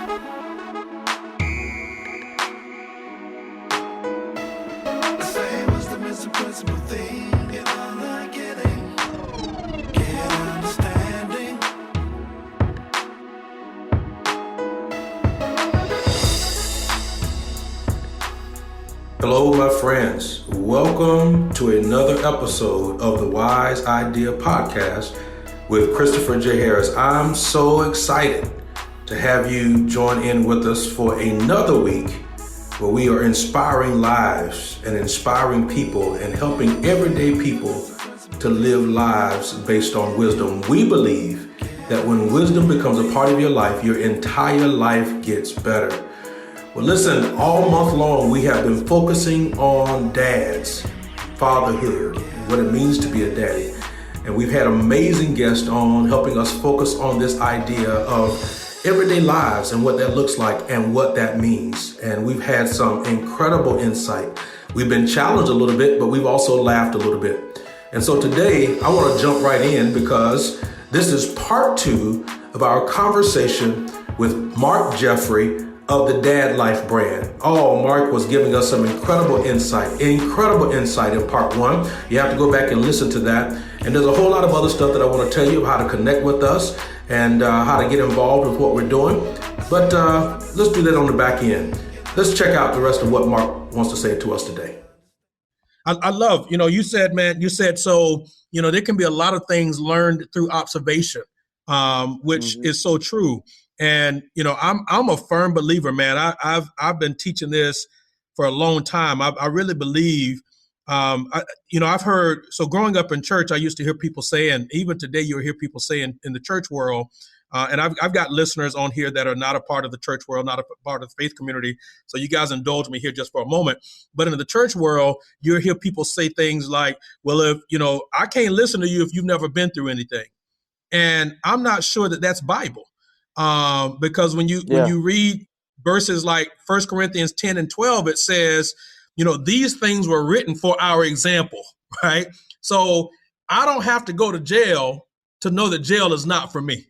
Hello, my friends. Welcome to another episode of the Wise Idea Podcast with Christopher J. Harris. I'm so excited to have you join in with us for another week where we are inspiring lives and inspiring people and helping everyday people to live lives based on wisdom. We believe that when wisdom becomes a part of your life, your entire life gets better. Well, listen, all month long, we have been focusing on dads, fatherhood, what it means to be a daddy. And we've had amazing guests on helping us focus on this idea of everyday lives and what that looks like and what that means. And we've had some incredible insight. We've been challenged a little bit, but we've also laughed a little bit. And so today, I want to jump right in because this is part 2 of our conversation with Marc Jeffrey of the Dad Life brand. Oh, Marc was giving us some incredible insight in part 1. You have to go back and listen to that. And there's a whole lot of other stuff that I want to tell you how to connect with us and how to get involved with what we're doing. But let's do that on the back end. Let's check out the rest of what Marc wants to say to us today. I love, you said, there can be a lot of things learned through observation, which is so true. And, I'm a firm believer, man. I've been teaching this for a long time. I really believe, I've heard, so growing up in church, I used to hear people say, and even today you'll hear people say in the church world, and I've got listeners on here that are not a part of the church world, not a part of the faith community. So you guys indulge me here just for a moment. But in the church world, you'll hear people say things like, well, if, I can't listen to you if you've never been through anything. And I'm not sure that that's Bible. Because when you read verses like 1 Corinthians 10 and 12, it says, these things were written for our example, right? So I don't have to go to jail to know that jail is not for me.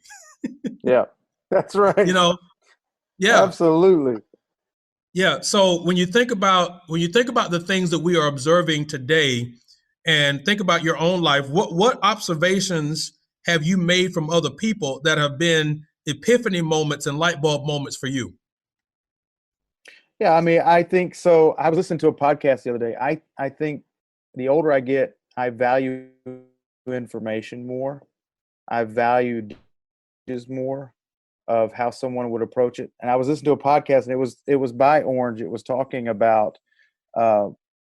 Yeah, that's right. Yeah, absolutely. Yeah. So when you think about the things that we are observing today and think about your own life, what observations have you made from other people that have been epiphany moments and light bulb moments for you? Yeah, I think so. I was listening to a podcast the other day. I think the older I get, I value information more. I value just more of how someone would approach it. And I was listening to a podcast, and it was by Orange. It was talking about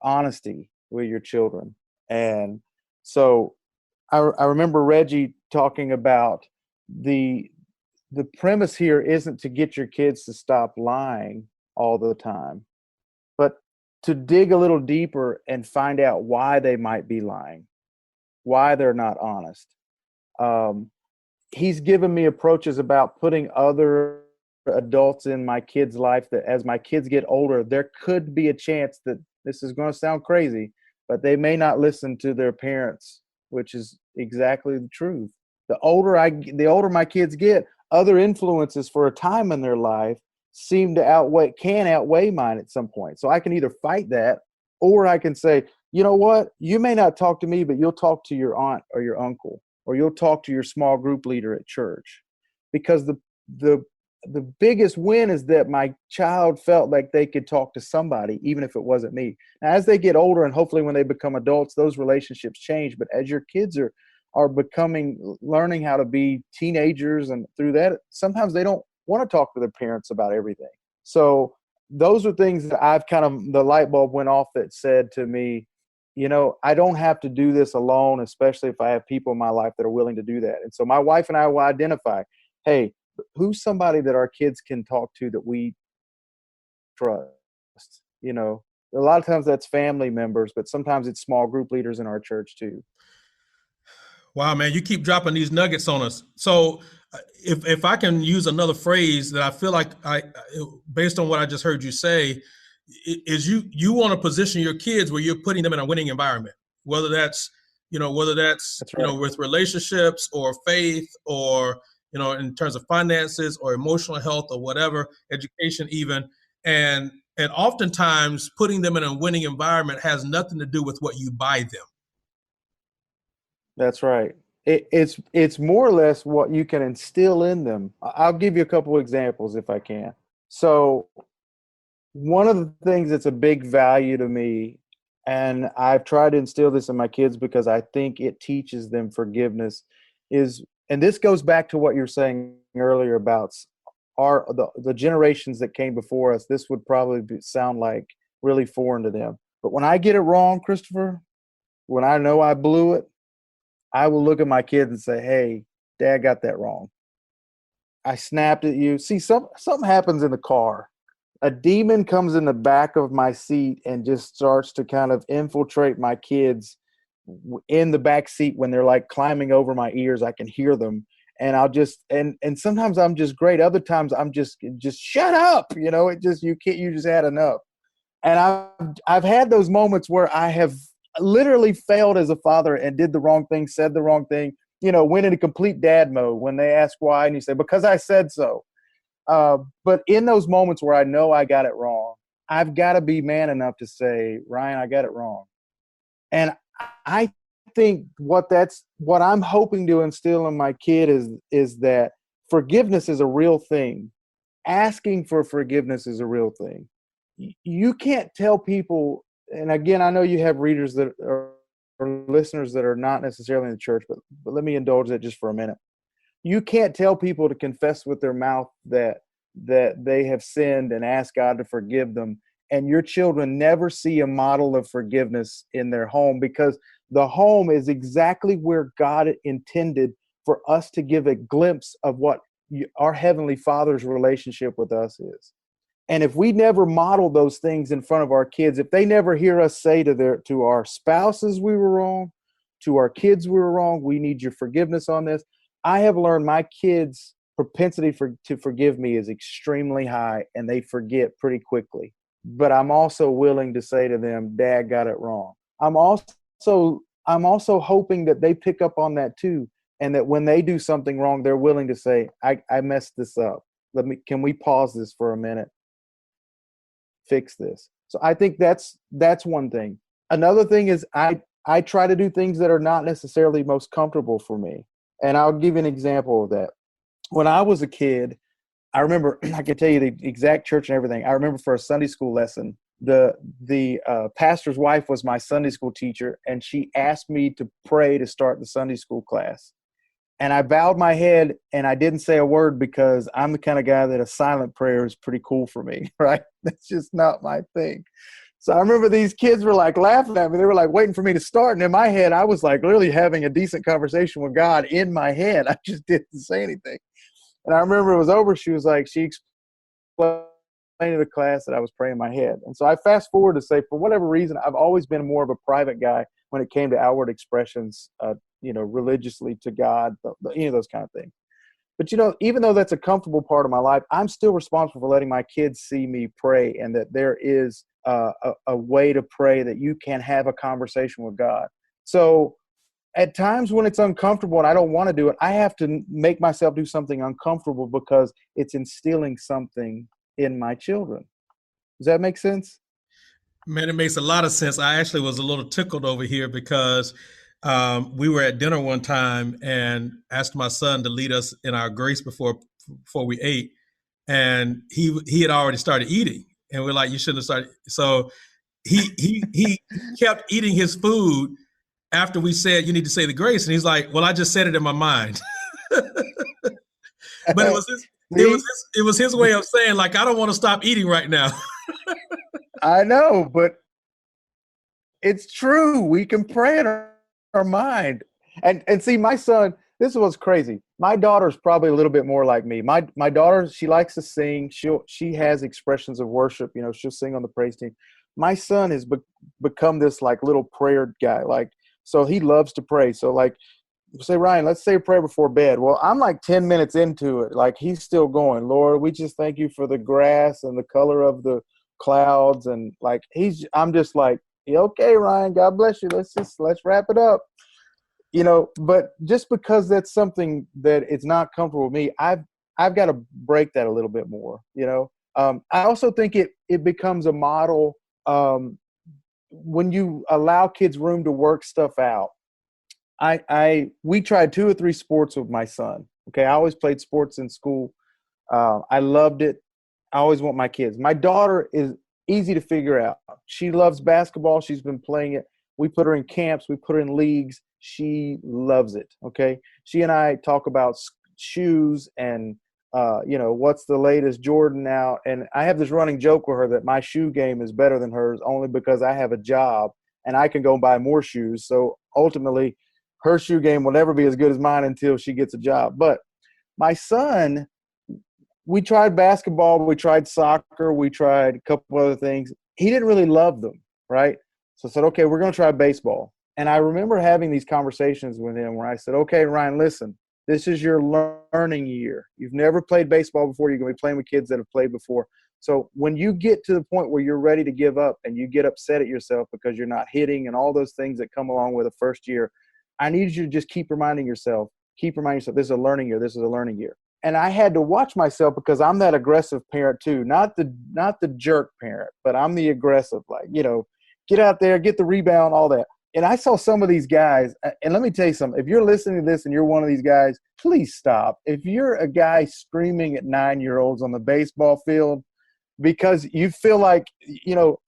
honesty with your children. And so I remember Reggie talking about the premise here isn't to get your kids to stop lying all the time, but to dig a little deeper and find out why they might be lying, why they're not honest. He's given me approaches about putting other adults in my kids' life that as my kids get older, there could be a chance that this is going to sound crazy, but they may not listen to their parents, which is exactly the truth. The older my kids get, other influences for a time in their life can outweigh mine at some point. So I can either fight that, or I can say, you know what, you may not talk to me, but you'll talk to your aunt or your uncle, or you'll talk to your small group leader at church. Because the biggest win is that my child felt like they could talk to somebody, even if it wasn't me. Now, as they get older and hopefully when they become adults, those relationships change. But as your kids are learning how to be teenagers, and through that, sometimes they don't want to talk to their parents about everything. So those are things that the light bulb went off that said to me, I don't have to do this alone, especially if I have people in my life that are willing to do that. And so my wife and I will identify, hey, who's somebody that our kids can talk to that we trust? A lot of times that's family members, but sometimes it's small group leaders in our church too. Wow, man, you keep dropping these nuggets on us. So if I can use another phrase that I feel like based on what I just heard you say, is you want to position your kids where you're putting them in a winning environment, whether that's right. With relationships or faith or in terms of finances or emotional health or whatever, education even. And oftentimes putting them in a winning environment has nothing to do with what you buy them. That's right. It's more or less what you can instill in them. I'll give you a couple of examples if I can. So one of the things that's a big value to me, and I've tried to instill this in my kids because I think it teaches them forgiveness, is, and this goes back to what you're saying earlier about the generations that came before us. This would probably sound like really foreign to them. But when I get it wrong, Christopher, when I know I blew it, I will look at my kids and say, "Hey, Dad got that wrong. I snapped at you." See, something happens in the car. A demon comes in the back of my seat and just starts to kind of infiltrate my kids in the back seat when they're like climbing over my ears. I can hear them, and I'll just and sometimes I'm just great. Other times I'm just shut up. It just you just had enough. And I've had those moments where I have literally failed as a father and did the wrong thing, said the wrong thing. Went into complete dad mode when they ask why, and you say, "Because I said so." But in those moments where I know I got it wrong, I've got to be man enough to say, "Ryan, I got it wrong." And I think what I'm hoping to instill in my kid is that forgiveness is a real thing. Asking for forgiveness is a real thing. You can't tell people, and again, I know you have readers that are or listeners that are not necessarily in the church, but let me indulge that just for a minute. You can't tell people to confess with their mouth that they have sinned and ask God to forgive them, and your children never see a model of forgiveness in their home, because the home is exactly where God intended for us to give a glimpse of what our Heavenly Father's relationship with us is. And if we never model those things in front of our kids, if they never hear us say to our spouses we were wrong, to our kids we were wrong, we need your forgiveness on this. I have learned my kids' propensity to forgive me is extremely high, and they forget pretty quickly. But I'm also willing to say to them, "Dad got it wrong." I'm also hoping that they pick up on that too, and that when they do something wrong, they're willing to say, I messed this up. Can we pause this for a minute? Fix this. So I think that's one thing. Another thing is I try to do things that are not necessarily most comfortable for me. And I'll give you an example of that. When I was a kid, I remember, I can tell you the exact church and everything. I remember for a Sunday school lesson, the pastor's wife was my Sunday school teacher, and she asked me to pray to start the Sunday school class. And I bowed my head and I didn't say a word, because I'm the kind of guy that a silent prayer is pretty cool for me, right? That's just not my thing. So I remember these kids were like laughing at me. They were like waiting for me to start. And in my head, I was like literally having a decent conversation with God in my head. I just didn't say anything. And I remember it was over. She explained to the class that I was praying in my head. And so I fast forward to say, for whatever reason, I've always been more of a private guy when it came to outward expressions, religiously to God, those kind of things. But, even though that's a comfortable part of my life, I'm still responsible for letting my kids see me pray, and that there is a way to pray, that you can have a conversation with God. So at times when it's uncomfortable and I don't want to do it, I have to make myself do something uncomfortable, because it's instilling something in my children. Does that make sense? Man, it makes a lot of sense. I actually was a little tickled over here because we were at dinner one time and asked my son to lead us in our grace before we ate, and he had already started eating, and we're like, "You shouldn't have started." So he kept eating his food after we said, "You need to say the grace," and he's like, "Well, I just said it in my mind." But it was his way of saying, like, "I don't want to stop eating right now." I know, but it's true. We can pray in our mind. And see, my son, this was crazy. My daughter's probably a little bit more like me. My daughter, she likes to sing. She has expressions of worship. She'll sing on the praise team. My son has become this like little prayer guy. Like, so he loves to pray. So like, say, "Ryan, let's say a prayer before bed." Well, I'm like 10 minutes into it. Like, he's still going, "Lord, we just thank you for the grass and the color of the clouds." And like, I'm just like, "Okay, Ryan, God bless you. Let's wrap it up." but just because that's something that it's not comfortable with me, I've got to break that a little bit more. I also think it becomes a model when you allow kids room to work stuff out. We tried 2 or 3 sports with my son. Okay, I always played sports in school. I loved it. I always want my kids. My daughter is easy to figure out. She loves basketball. She's been playing it. We put her in camps. We put her in leagues. She loves it. Okay, she and I talk about shoes and what's the latest Jordan now. And I have this running joke with her that my shoe game is better than hers only because I have a job and I can go and buy more shoes. So ultimately, her shoe game will never be as good as mine until she gets a job. But my son, we tried basketball, we tried soccer, we tried a couple other things. He didn't really love them, right? So I said, okay, we're going to try baseball. And I remember having these conversations with him where I said, okay, Ryan, listen, this is your learning year. You've never played baseball before. You're going to be playing with kids that have played before. So when you get to the point where you're ready to give up and you get upset at yourself because you're not hitting and all those things that come along with a first year, I need you to just keep reminding yourself, this is a learning year. This is a learning year. And I had to watch myself because I'm that aggressive parent too, not the jerk parent, but I'm the aggressive, get out there, get the rebound, all that. And I saw some of these guys, and let me tell you something. If you're listening to this and you're one of these guys, please stop. If you're a guy screaming at 9-year-olds on the baseball field because you feel like,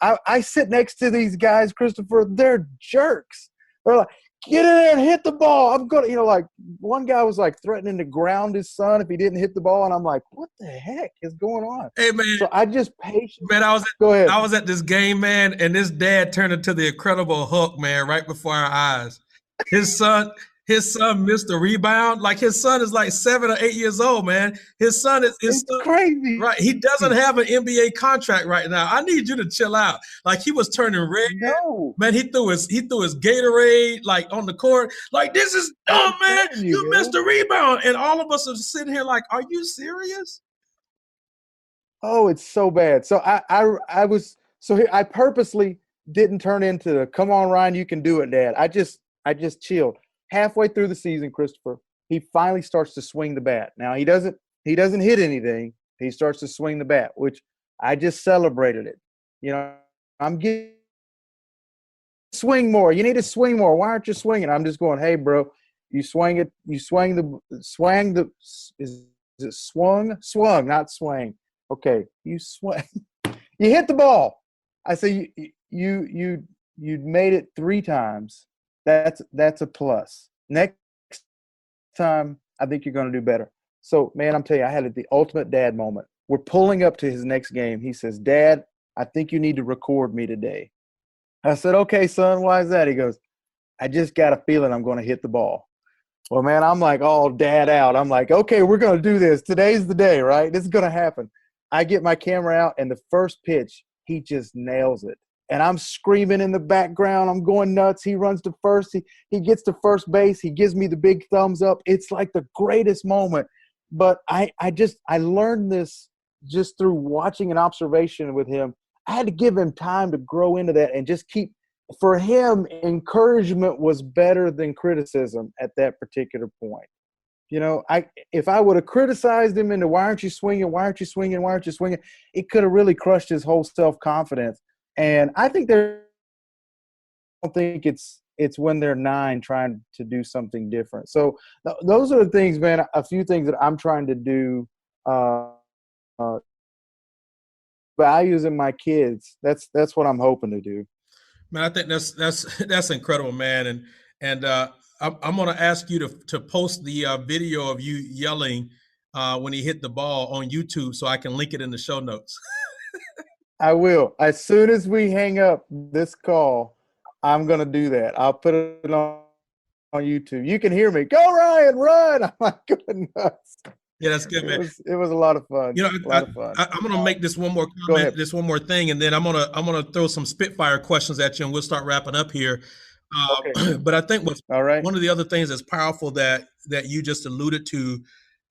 I sit next to these guys, Christopher, they're jerks. They're like, get in there and hit the ball. I'm going to, like one guy was like threatening to ground his son if he didn't hit the ball. And I'm like, what the heck is going on? Hey, man. So I just patiently. Man, Go ahead. I was at this game, man, and this dad turned into the Incredible Hulk, man, right before our eyes. His son missed a rebound. Like his son is like 7 or 8 years old, man. His son is crazy. Right. He doesn't have an NBA contract right now. I need you to chill out. Like he was turning red. No. Man, he threw his Gatorade like on the court. Like, this is dumb, man. You missed a rebound. And all of us are sitting here like, are you serious? Oh, it's so bad. So I purposely didn't turn into the, come on, Ryan, you can do it, Dad. I just chilled. Halfway through the season, Christopher, he finally starts to swing the bat. Now he doesn't hit anything. He starts to swing the bat, which I just celebrated it. I'm getting swing more. You need to swing more. Why aren't you swinging? I'm just going, hey, bro, you swing it. You swung the. Is it swung? Swung, not swang. Okay, you swing. You hit the ball. I say you made it 3 times. That's a plus. Next time, I think you're going to do better. So, man, I'm telling you, I had the ultimate dad moment. We're pulling up to his next game. He says, Dad, I think you need to record me today. I said, okay, son, why is that? He goes, I just got a feeling I'm going to hit the ball. Well, man, I'm like all dad out. I'm like, okay, we're going to do this. Today's the day, right? This is going to happen. I get my camera out, and the first pitch, he just nails it. And I'm screaming in the background. I'm going nuts. He runs to first. He gets to first base. He gives me the big thumbs up. It's like the greatest moment. But I learned this just through watching an observation with him. I had to give him time to grow into that and just keep – for him, encouragement was better than criticism at that particular point. If I would have criticized him into why aren't you swinging, it could have really crushed his whole self-confidence. And I think I don't think it's when they're 9 trying to do something different. So those are the things, man, a few things that I'm trying to do, values in my kids. That's what I'm hoping to do. Man, I think that's incredible, man. And I'm going to ask you to post the video of you yelling when he hit the ball on YouTube so I can link it in the show notes. I will. As soon as we hang up this call, I'm going to do that. I'll put it on YouTube. You can hear me. Go, Ryan, run. I'm like, going nuts. Yeah, that's good, man. It was a lot of fun. I'm going to make this one more comment, this one more thing, and then I'm going to throw some spitfire questions at you, and we'll start wrapping up here. Okay. But I think one of the other things that's powerful that you just alluded to,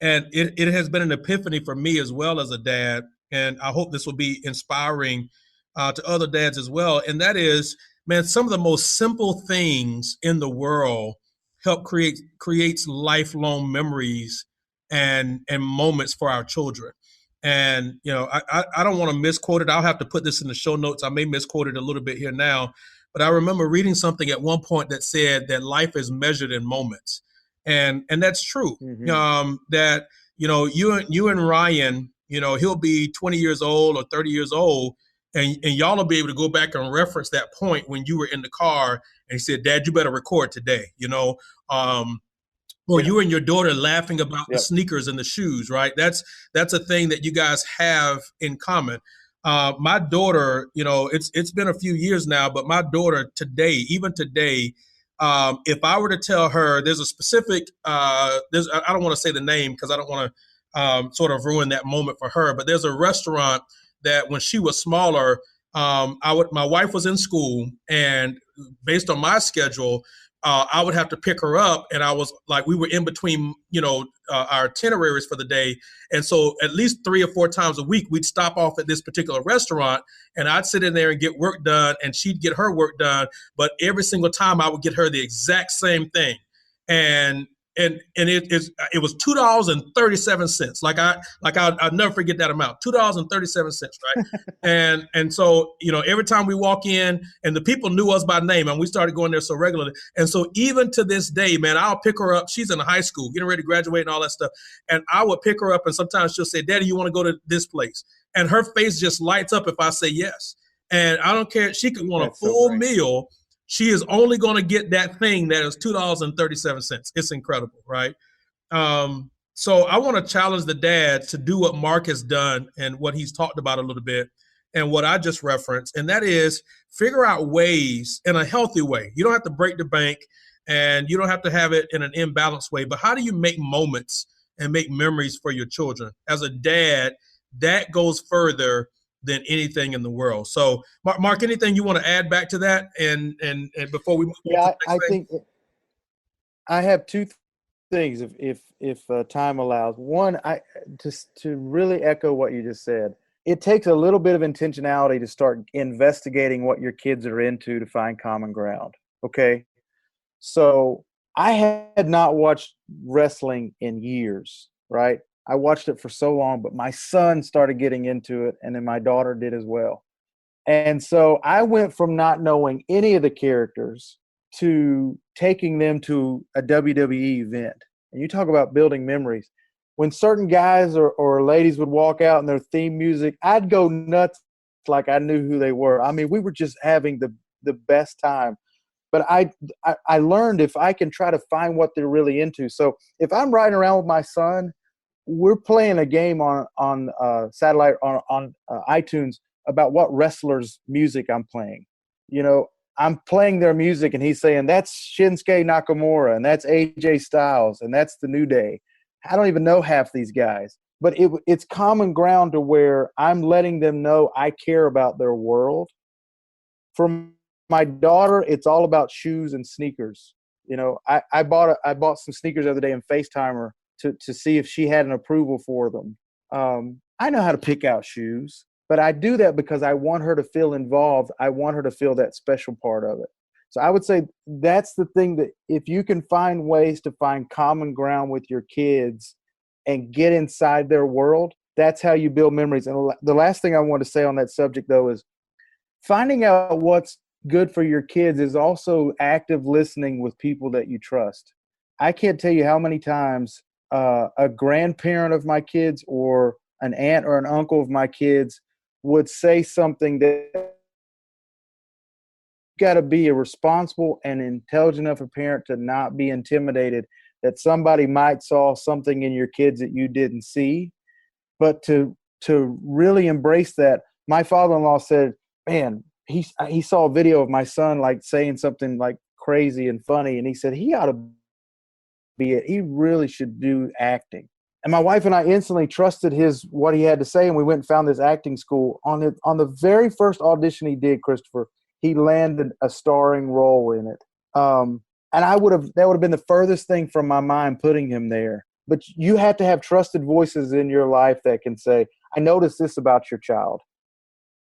and it has been an epiphany for me as well as a dad, and I hope this will be inspiring to other dads as well, and that is, man, some of the most simple things in the world help creates lifelong memories and moments for our children. And, I don't want to misquote it. I'll have to put this in the show notes. I may misquote it a little bit here now, but I remember reading something at one point that said that life is measured in moments. And that's true. That, you and Ryan, he'll be 20 years old or 30 years old, and y'all will be able to go back and reference that point when you were in the car and he said, Dad, you better record today, or you and your daughter laughing about the sneakers and the shoes, right? That's a thing that you guys have in common. My daughter, it's been a few years now, but my daughter today, even today, if I were to tell her there's a specific, I don't want to say the name because I don't want to sort of ruin that moment for her, but there's a restaurant that when she was smaller, my wife was in school, and based on my schedule, I would have to pick her up, and I was like, we were in between, our itineraries for the day. And so at least 3 or 4 times a week, we'd stop off at this particular restaurant, and I'd sit in there and get work done, and she'd get her work done. But every single time I would get her the exact same thing. And it was $2.37. I'll never forget that amount, $2.37, right? and so every time we walk in, and the people knew us by name, and we started going there so regularly. And so even to this day, man, I'll pick her up. She's in high school, getting ready to graduate and all that stuff. And I would pick her up, and sometimes she'll say, Daddy, you want to go to this place? And her face just lights up if I say yes. And I don't care. She could want a full meal. She is only going to get that thing that is $2.37. It's incredible, right? So I want to challenge the dad to do what Marc has done and what he's talked about a little bit and what I just referenced, and that is figure out ways in a healthy way. You don't have to break the bank, and you don't have to have it in an imbalanced way, but how do you make moments and make memories for your children? As a dad, that goes further than anything in the world. So, Marc, anything you want to add back to that? And before we move on to the next I thing? think I have 2 things, if time allows. One, to really echo what you just said. It takes a little bit of intentionality to start investigating what your kids are into to find common ground. Okay, so I had not watched wrestling in years, right? I watched it for so long, but my son started getting into it, and then my daughter did as well. And so I went from not knowing any of the characters to taking them to a WWE event. And you talk about building memories. When certain guys or ladies would walk out and their theme music, I'd go nuts like I knew who they were. I mean, we were just having the best time. But I learned if I can try to find what they're really into. So if I'm riding around with my son, we're playing a game on satellite on iTunes about what wrestlers' music I'm playing. I'm playing their music, and he's saying that's Shinsuke Nakamura, and that's AJ Styles, and that's the New Day. I don't even know half these guys, but it's common ground to where I'm letting them know I care about their world. For my daughter, it's all about shoes and sneakers. I bought some sneakers the other day and FaceTime her to see if she had an approval for them. I know how to pick out shoes, but I do that because I want her to feel involved. I want her to feel that special part of it. So I would say that's the thing, that if you can find ways to find common ground with your kids and get inside their world, that's how you build memories. And the last thing I want to say on that subject, though, is finding out what's good for your kids is also active listening with people that you trust. I can't tell you how many times a grandparent of my kids or an aunt or an uncle of my kids would say something that got to be a responsible and intelligent enough a parent to not be intimidated that somebody might saw something in your kids that you didn't see, but to really embrace that. My father-in-law said, man, he saw a video of my son like saying something like crazy and funny, and he said he ought to he really should do acting. And my wife and I instantly trusted what he had to say, and we went and found this acting school. On the very first audition he did, Christopher, he landed a starring role in it. And that would have been the furthest thing from my mind putting him there. But you have to have trusted voices in your life that can say, I noticed this about your child.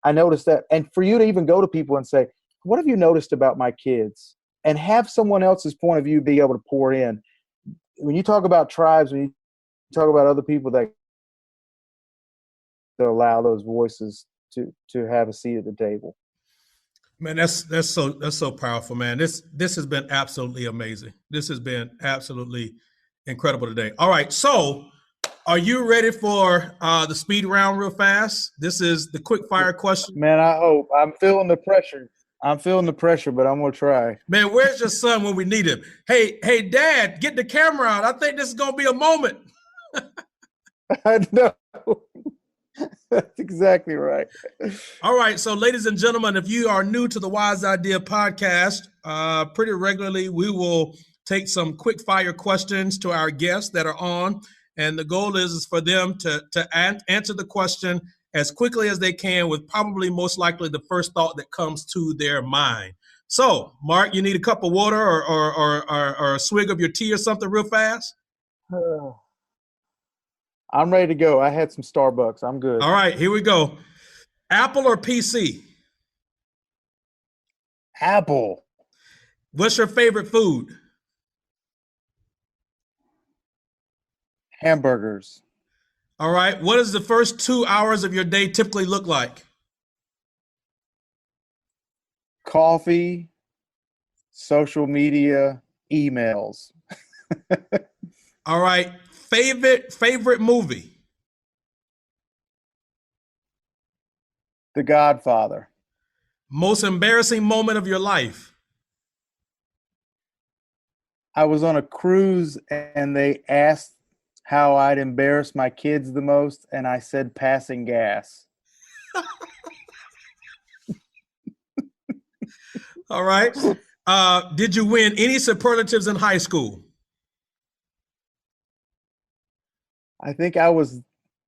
I noticed that. And for you to even go to people and say, what have you noticed about my kids? and have someone else's point of view be able to pour in. When you talk about tribes, when you talk about other people that to allow those voices to have a seat at the table. Man, that's so powerful, man. This has been absolutely amazing. This has been absolutely incredible today. All right, so are you ready for the speed round real fast? This is the quick fire question. Man, I hope. I'm feeling the pressure. But I'm gonna try. Man, where's your son when we need him? Hey, Dad, get the camera out. I think this is gonna be a moment. I know. That's exactly right. All right. So, ladies and gentlemen, if you are new to the Wise Idea podcast, pretty regularly we will take some quick fire questions to our guests that are on. And the goal is for them to answer the question as quickly as they can with probably most likely the first thought that comes to their mind. So, Mark, you need a cup of water or a swig of your tea or something real fast? I'm ready to go. I had some Starbucks. I'm good. All right, here we go. Apple or PC? Apple. What's your favorite food? Hamburgers. All right. What does the first 2 hours of your day typically look like? Coffee, social media, emails. All right. Favorite movie? The Godfather. Most embarrassing moment of your life? I was on a cruise and they asked how I'd embarrass my kids the most, and I said passing gas. All right. Did you win any superlatives in high school? I think I was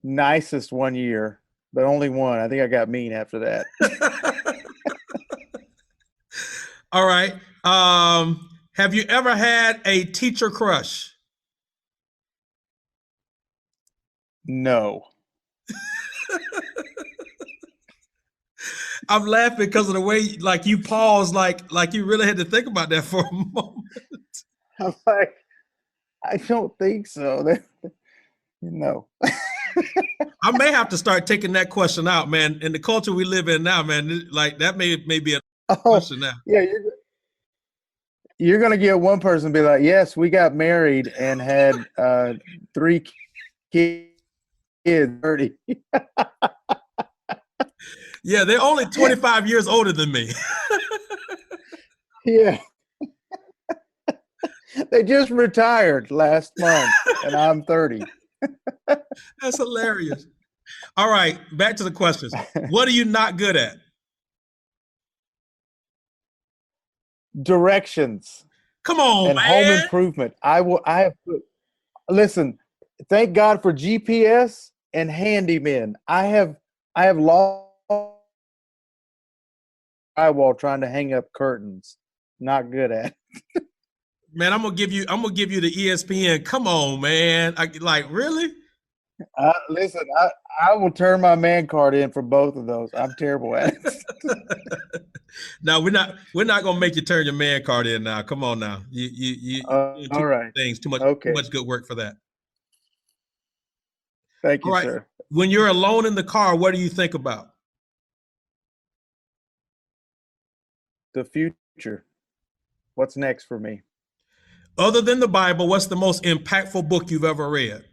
nicest one year, but only one. I think I got mean after that. All right. Have you ever had a teacher crush? No. I'm laughing because of the way like you paused, like you really had to think about that for a moment. I'm like, I don't think so. No. I may have to start taking that question out, man. In the culture we live in now, man, like that may be a question now. Yeah, you're going to get one person be like, yes, we got married and had 3 kids. 30. Yeah, they're only 25 years older than me. Yeah. They just retired last month, and I'm 30. That's hilarious. All right, back to the questions. What are you not good at? Directions. Come on, and man. Home improvement. Listen, thank God for GPS and handymen. I have lost drywall trying to hang up curtains. Not good at it. Man, I'm gonna give you the ESPN. Come on, man. Really? Listen, I will turn my man card in for both of those. I'm terrible at it. No, we're not gonna make you turn your man card in now. Come on now. You all right. Things too much good work for that. Thank you, all right. Sir. When you're alone in the car, what do you think about? The future. What's next for me? Other than the Bible, what's the most impactful book you've ever read?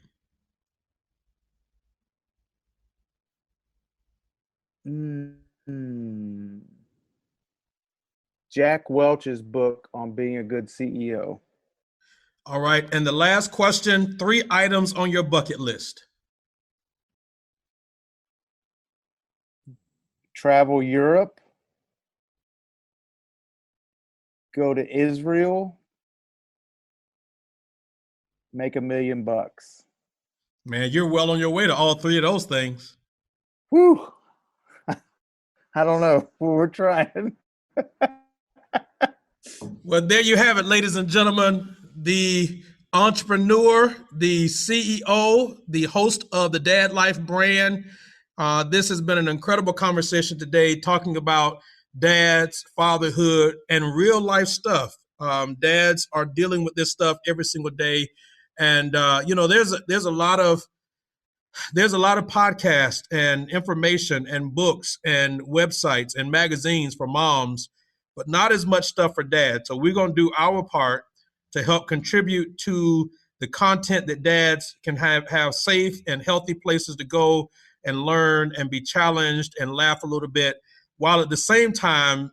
Jack Welch's book on being a good CEO. All right. And the last question, 3 items on your bucket list. Travel Europe. Go to Israel. Make $1 million. Man, you're well on your way to all 3 of those things. Whew. I don't know. We're trying. Well, there you have it, ladies and gentlemen. The entrepreneur, the CEO, the host of the Dad Life brand. This has been an incredible conversation today, talking about dads, fatherhood, and real life stuff. Dads are dealing with this stuff every single day. And, there's a lot of podcasts and information and books and websites and magazines for moms, but not as much stuff for dads. So we're going to do our part to help contribute to the content that dads can have safe and healthy places to go and learn and be challenged and laugh a little bit, while at the same time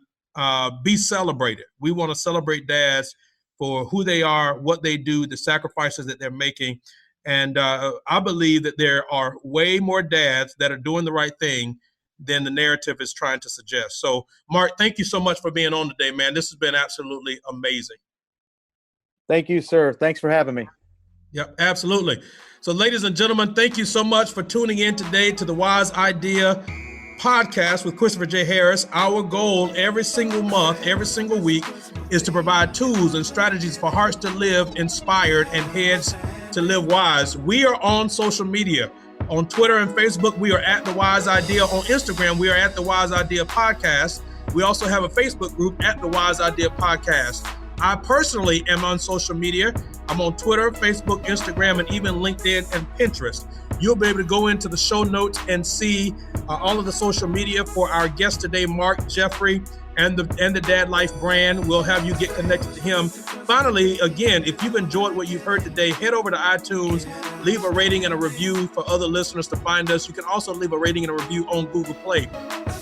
be celebrated. We want to celebrate dads for who they are, what they do, the sacrifices that they're making. And I believe that there are way more dads that are doing the right thing than the narrative is trying to suggest. So, Marc, thank you so much for being on today, man. This has been absolutely amazing. Thank you, sir. Thanks for having me. Yep, absolutely. So, ladies and gentlemen, thank you so much for tuning in today to the Wise Idea podcast with Christopher J. Harris. Our goal every single month, every single week, is to provide tools and strategies for hearts to live inspired and heads to live wise. We are on social media. On Twitter and Facebook, we are at The Wise Idea. On Instagram, we are at The Wise Idea Podcast. We also have a Facebook group at The Wise Idea Podcast. I personally am on social media. I'm on Twitter, Facebook, Instagram, and even LinkedIn and Pinterest. You'll be able to go into the show notes and see all of the social media for our guest today, Marc Jeffrey, and the Dad Life brand. We'll have you get connected to him. Finally, again, if you've enjoyed what you've heard today, head over to iTunes, leave a rating and a review for other listeners to find us. You can also leave a rating and a review on Google Play.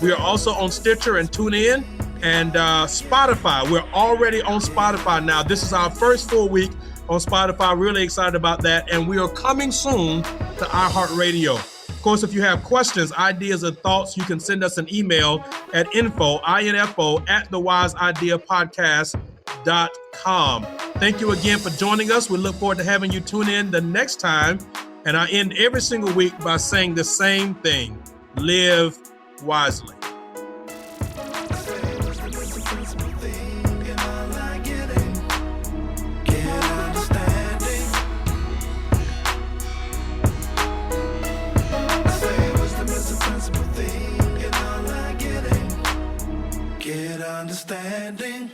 We are also on Stitcher and TuneIn and Spotify. We're already on Spotify now. This is our first full week on Spotify. Really excited about that. And we are coming soon to iHeartRadio. Of course, if you have questions, ideas, or thoughts, you can send us an email at info at thewiseideapodcast.com. Thank you again for joining us. We look forward to having you tune in the next time. And I end every single week by saying the same thing: live wisely. Get understanding.